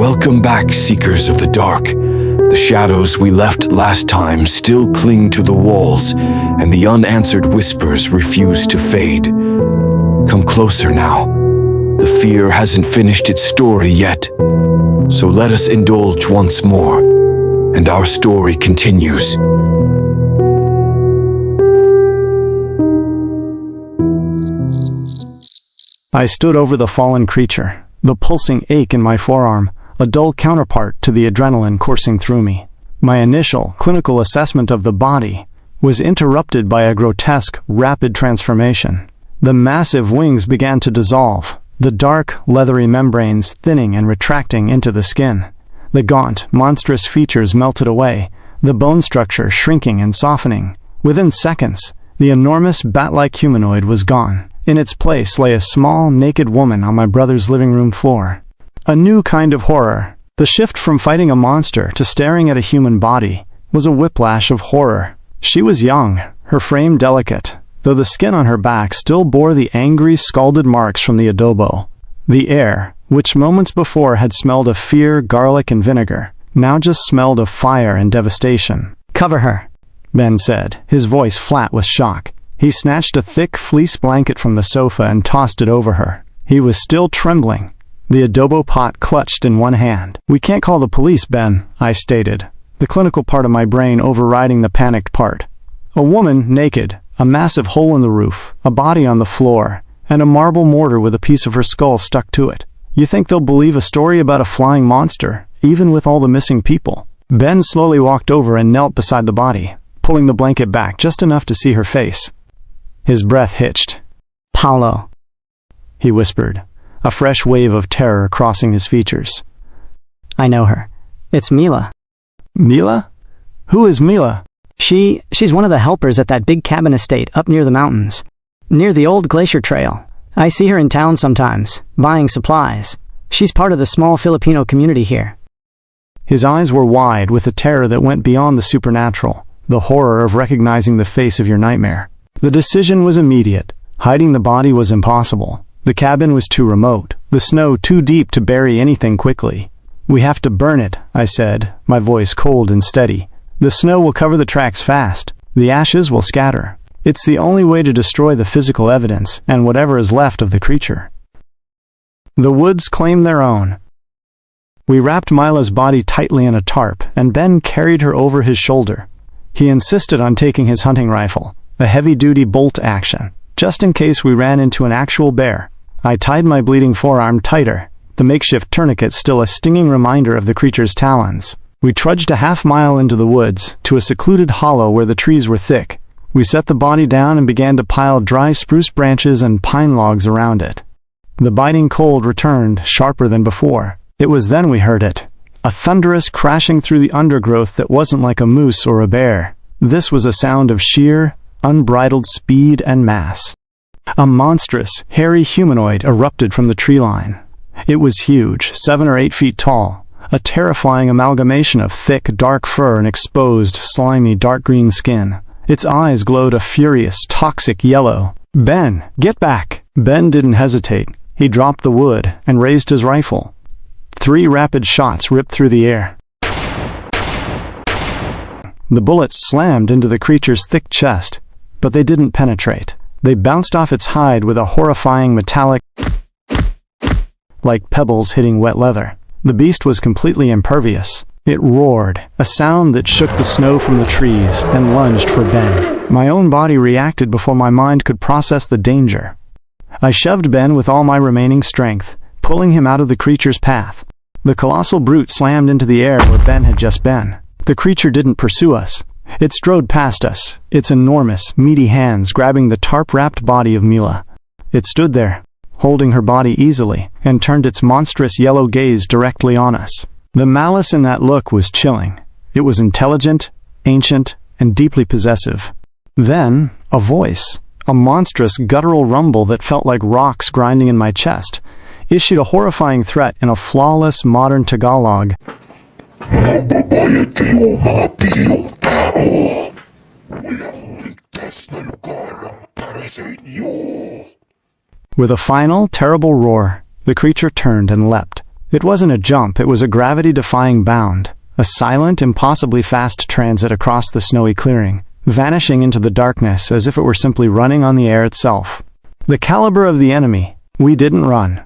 Welcome back, seekers of the dark. The shadows we left last time still cling to the walls, and the unanswered whispers refuse to fade. Come closer now. The fear hasn't finished its story yet. So let us indulge once more, and our story continues. I stood over the fallen creature, the pulsing ache in my forearm, a dull counterpart to the adrenaline coursing through me. My initial clinical assessment of the body was interrupted by a grotesque, rapid transformation. The massive wings began to dissolve, the dark, leathery membranes thinning and retracting into the skin. The gaunt, monstrous features melted away, the bone structure shrinking and softening. Within seconds, the enormous bat-like humanoid was gone. In its place lay a small, naked woman on my brother's living room floor. A new kind of horror. The shift from fighting a monster to staring at a human body was a whiplash of horror. She was young, her frame delicate, though the skin on her back still bore the angry, scalded marks from the adobo. The air, which moments before had smelled of fear, garlic, and vinegar, now just smelled of fire and devastation. "Cover her," Ben said, his voice flat with shock. He snatched a thick fleece blanket from the sofa and tossed it over her. He was still trembling, the adobo pot clutched in one hand. "We can't call the police, Ben," I stated, the clinical part of my brain overriding the panicked part. A woman, naked, a massive hole in the roof, a body on the floor, and a marble mortar with a piece of her skull stuck to it. You think they'll believe a story about a flying monster, even with all the missing people? Ben slowly walked over and knelt beside the body, pulling the blanket back just enough to see her face. His breath hitched. "Paulo," he whispered, a fresh wave of terror crossing his features. "I know her. It's Mila." "Mila? Who is Mila?" She's one of the helpers at that big cabin estate up near the mountains, near the old glacier trail. I see her in town sometimes, buying supplies. She's part of the small Filipino community here." His eyes were wide with a terror that went beyond the supernatural, the horror of recognizing the face of your nightmare. The decision was immediate. Hiding the body was impossible. The cabin was too remote, the snow too deep to bury anything quickly. "We have to burn it," I said, my voice cold and steady. "The snow will cover the tracks fast. The ashes will scatter. It's the only way to destroy the physical evidence and whatever is left of the creature." The woods claimed their own. We wrapped Mila's body tightly in a tarp, and Ben carried her over his shoulder. He insisted on taking his hunting rifle, a heavy-duty bolt action, just in case we ran into an actual bear. I tied my bleeding forearm tighter, the makeshift tourniquet still a stinging reminder of the creature's talons. We trudged a half-mile into the woods, to a secluded hollow where the trees were thick. We set the body down and began to pile dry spruce branches and pine logs around it. The biting cold returned, sharper than before. It was then we heard it, a thunderous crashing through the undergrowth that wasn't like a moose or a bear. This was a sound of sheer, unbridled speed and mass. A monstrous, hairy humanoid erupted from the tree line. It was huge, 7 or 8 feet tall, a terrifying amalgamation of thick, dark fur and exposed, slimy, dark green skin. Its eyes glowed a furious, toxic yellow. "Ben, get back!" Ben didn't hesitate. He dropped the wood and raised his rifle. 3 rapid shots ripped through the air. The bullets slammed into the creature's thick chest, but they didn't penetrate. They bounced off its hide with a horrifying metallic, like pebbles hitting wet leather. The beast was completely impervious. It roared, a sound that shook the snow from the trees, and lunged for Ben. My own body reacted before my mind could process the danger. I shoved Ben with all my remaining strength, pulling him out of the creature's path. The colossal brute slammed into the air where Ben had just been. The creature didn't pursue us. It strode past us, its enormous, meaty hands grabbing the tarp-wrapped body of Mila. It stood there, holding her body easily, and turned its monstrous yellow gaze directly on us. The malice in that look was chilling. It was intelligent, ancient, and deeply possessive. Then, a voice, a monstrous guttural rumble that felt like rocks grinding in my chest, issued a horrifying threat in a flawless modern Tagalog. "Magbabayad kayo, mga pilyong tao! Walang ligtas na lugar ang para sa inyo!" With a final, terrible roar, the creature turned and leapt. It wasn't a jump, it was a gravity-defying bound, a silent, impossibly fast transit across the snowy clearing, vanishing into the darkness as if it were simply running on the air itself. The caliber of the enemy. We didn't run.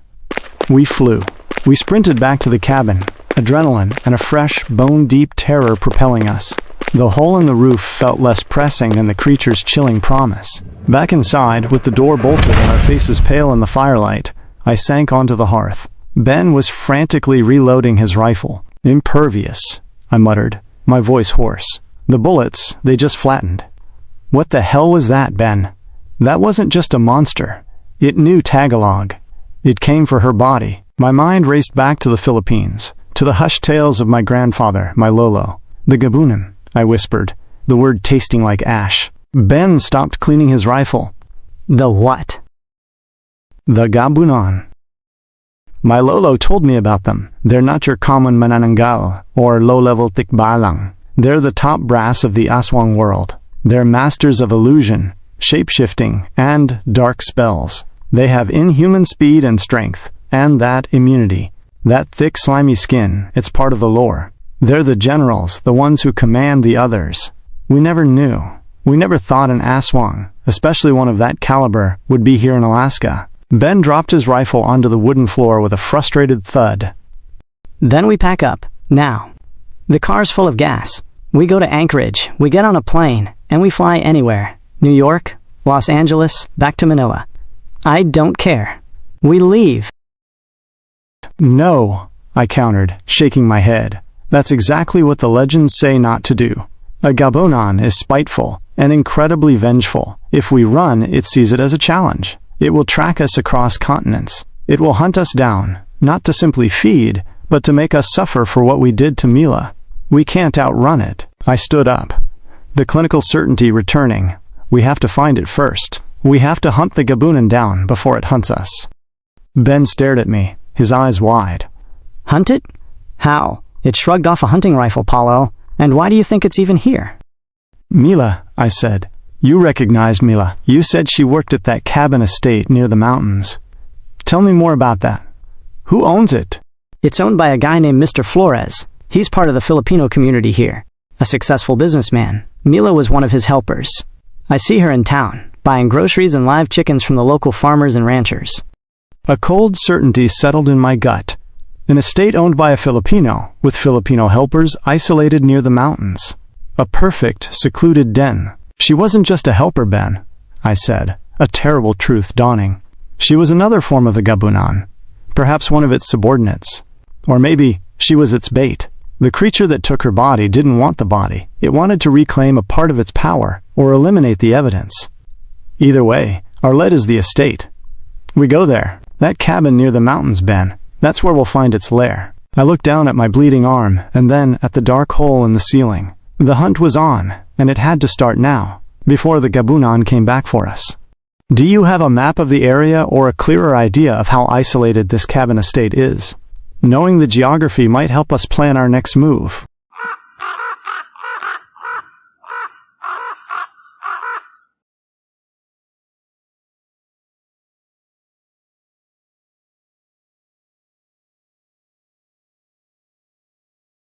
We flew. We sprinted back to the cabin, adrenaline and a fresh, bone-deep terror propelling us. The hole in the roof felt less pressing than the creature's chilling promise. Back inside, with the door bolted and our faces pale in the firelight, I sank onto the hearth. Ben was frantically reloading his rifle. "Impervious," I muttered, my voice hoarse. "The bullets, they just flattened." "What the hell was that, Ben?" "That wasn't just a monster. It knew Tagalog. It came for her body." My mind raced back to the Philippines, to the hushed tales of my grandfather, my lolo. "The gabunan," I whispered, the word tasting like ash. Ben stopped cleaning his rifle. The what? "The gabunan." My lolo told me about them. They're not your common manananggal or low-level tikbalang. They're the top brass of the Aswang world. They're masters of illusion, shape-shifting, and dark spells. They have inhuman speed and strength, and that immunity. That thick, slimy skin, it's part of the lore. They're the generals, the ones who command the others. We never knew. We never thought an Aswang, especially one of that caliber, would be here in Alaska. Ben dropped his rifle onto the wooden floor with a frustrated thud. Then we pack up. Now. The car's full of gas. We go to Anchorage, we get on a plane, and we fly anywhere. New York, Los Angeles, back to Manila. I don't care. We leave. "No," I countered, shaking my head. "That's exactly what the legends say not to do. A gabunan is spiteful and incredibly vengeful. If we run, it sees it as a challenge. It will track us across continents. It will hunt us down, not to simply feed, but to make us suffer for what we did to Mila. We can't outrun it." I stood up, the clinical certainty returning. We have to find it first. We have to hunt the gabunan down before it hunts us. Ben stared at me, his eyes wide. Hunt it? How? It shrugged off a hunting rifle, Paulo. And why do you think it's even here? "Mila," I said. "You recognized Mila. You said she worked at that cabin estate near the mountains. Tell me more about that. Who owns it?" It's owned by a guy named Mr. Flores. He's part of the Filipino community here. A successful businessman. Mila was one of his helpers. I see her in town, buying groceries and live chickens from the local farmers and ranchers. A cold certainty settled in my gut. An estate owned by a Filipino, with Filipino helpers isolated near the mountains. A perfect, secluded den. She wasn't just a helper, Ben, I said, a terrible truth dawning. She was another form of the gabunan, perhaps one of its subordinates. Or maybe she was its bait. The creature that took her body didn't want the body. It wanted to reclaim a part of its power, or eliminate the evidence. Either way, our lead is the estate. We go there. That cabin near the mountains, Ben. That's where we'll find its lair. I looked down at my bleeding arm, and then at the dark hole in the ceiling. The hunt was on, and it had to start now, before the gabunan came back for us. Do you have a map of the area or a clearer idea of how isolated this cabin estate is? Knowing the geography might help us plan our next move.